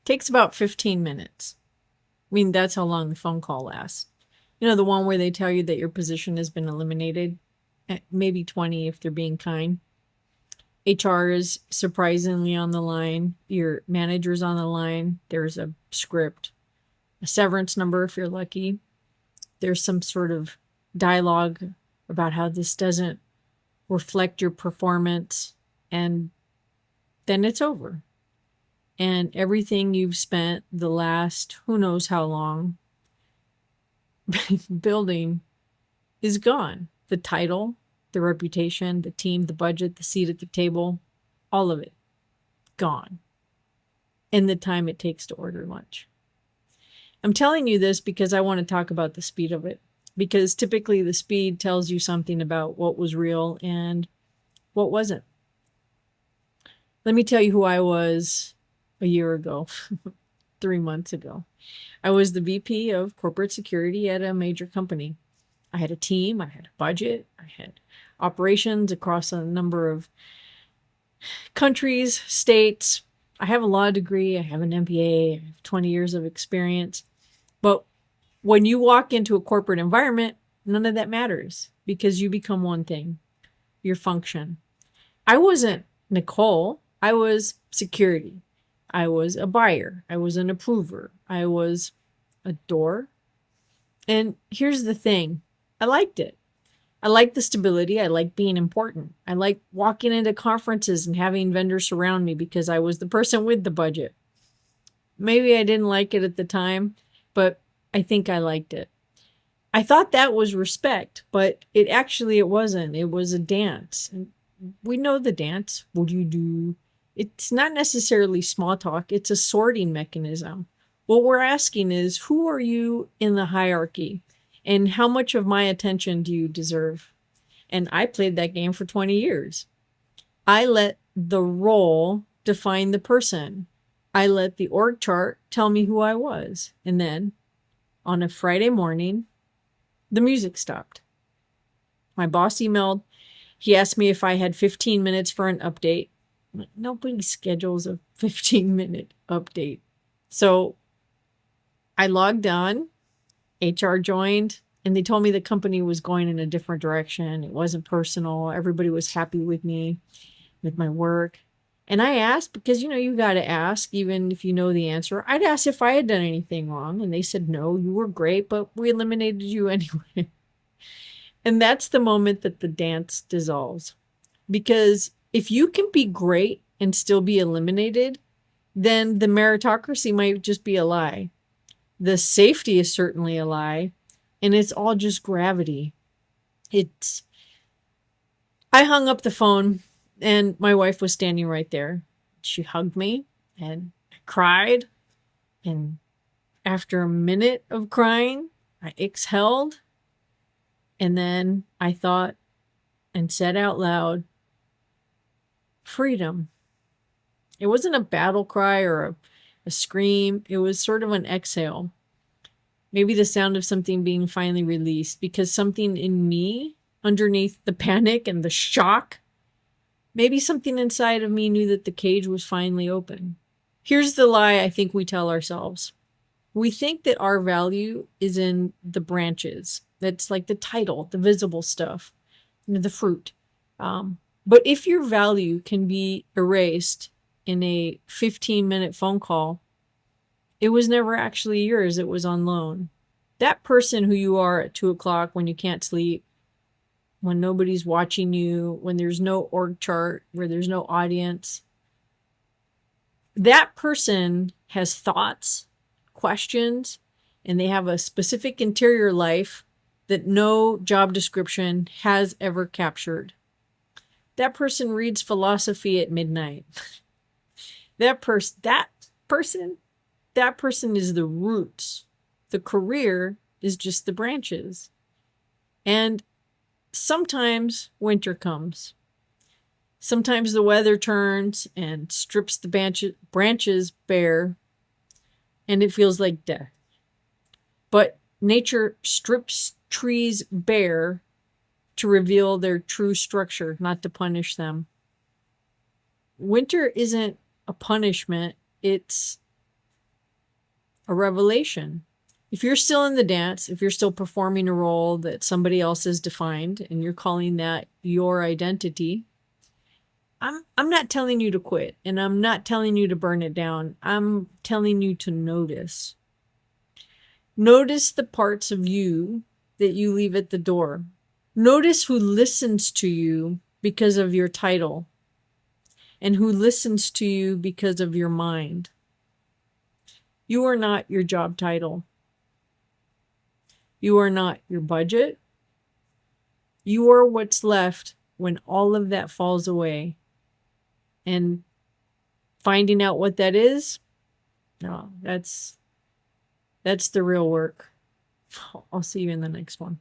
Takes about 15 minutes. I mean, that's how long the phone call lasts. You know, the one where they tell you that your position has been eliminated, maybe 20 if they're being kind. HR is surprisingly on the line. Your manager's on the line. There's a script, a severance number if you're lucky. There's some sort of dialogue about how this doesn't reflect your performance. And then it's over. And everything you've spent the last who knows how long building is gone. The title, the reputation, the team, the budget, the seat at the table, all of it gone. And the time it takes to order lunch. I'm telling you this because I want to talk about the speed of it. Because typically the speed tells you something about what was real and what wasn't. Let me tell you who I was a year ago, 3 months ago. I was the VP of corporate security at a major company. I had a team, I had a budget, I had operations across a number of countries, states. I have a law degree, I have an MBA, I have 20 years of experience. But when you walk into a corporate environment, none of that matters because you become one thing, your function. I wasn't Nicole, I was security. I was a buyer. I was an approver. I was a door. And here's the thing. I liked it. I liked the stability. I liked being important. I liked walking into conferences and having vendors surround me because I was the person with the budget. Maybe I didn't like it at the time, but I think I liked it. I thought that was respect, but it wasn't. It was a dance. And we know the dance. What do you do? It's not necessarily small talk. It's a sorting mechanism. What we're asking is, who are you in the hierarchy? And how much of my attention do you deserve? And I played that game for 20 years. I let the role define the person. I let the org chart tell me who I was. And then on a Friday morning, the music stopped. My boss emailed. He asked me if I had 15 minutes for an update. Nobody schedules a 15-minute update. So I logged on, HR joined, and they told me the company was going in a different direction. It wasn't personal. Everybody was happy with me, with my work. And I asked, because, you got to ask, even if you know the answer. I'd ask if I had done anything wrong. And they said, no, you were great, but we eliminated you anyway. And that's the moment that the dance dissolves. Because if you can be great and still be eliminated, then the meritocracy might just be a lie. The safety is certainly a lie, and it's all just gravity. I hung up the phone, and my wife was standing right there. She hugged me, and I cried, and after a minute of crying, I exhaled, and then I thought and said out loud, freedom. It wasn't a battle cry or a scream. It was sort of an exhale. Maybe the sound of something being finally released, because something in me, underneath the panic and the shock, maybe something inside of me knew that the cage was finally open. Here's the lie I think we tell ourselves. We think that our value is in the branches. That's like the title, the visible stuff, the fruit. But if your value can be erased in a 15-minute phone call, it was never actually yours. It was on loan. That person who you are at 2:00 when you can't sleep, when nobody's watching you, when there's no org chart, where there's no audience, that person has thoughts, questions, and they have a specific interior life that no job description has ever captured. That person reads philosophy at midnight. That person is the roots. The career is just the branches. And sometimes winter comes. Sometimes the weather turns and strips the branches bare, and it feels like death. But nature strips trees bare to reveal their true structure, not to punish them. Winter isn't a punishment. It's a revelation. If you're still in the dance, if you're still performing a role that somebody else has defined and you're calling that your identity, I'm not telling you to quit, and I'm not telling you to burn it down. I'm telling you to notice. Notice the parts of you that you leave at the door. Notice who listens to you because of your title and who listens to you because of your mind. You are not your job title. You are not your budget. You are what's left when all of that falls away. And finding out what that is, no, that's the real work. I'll see you in the next one.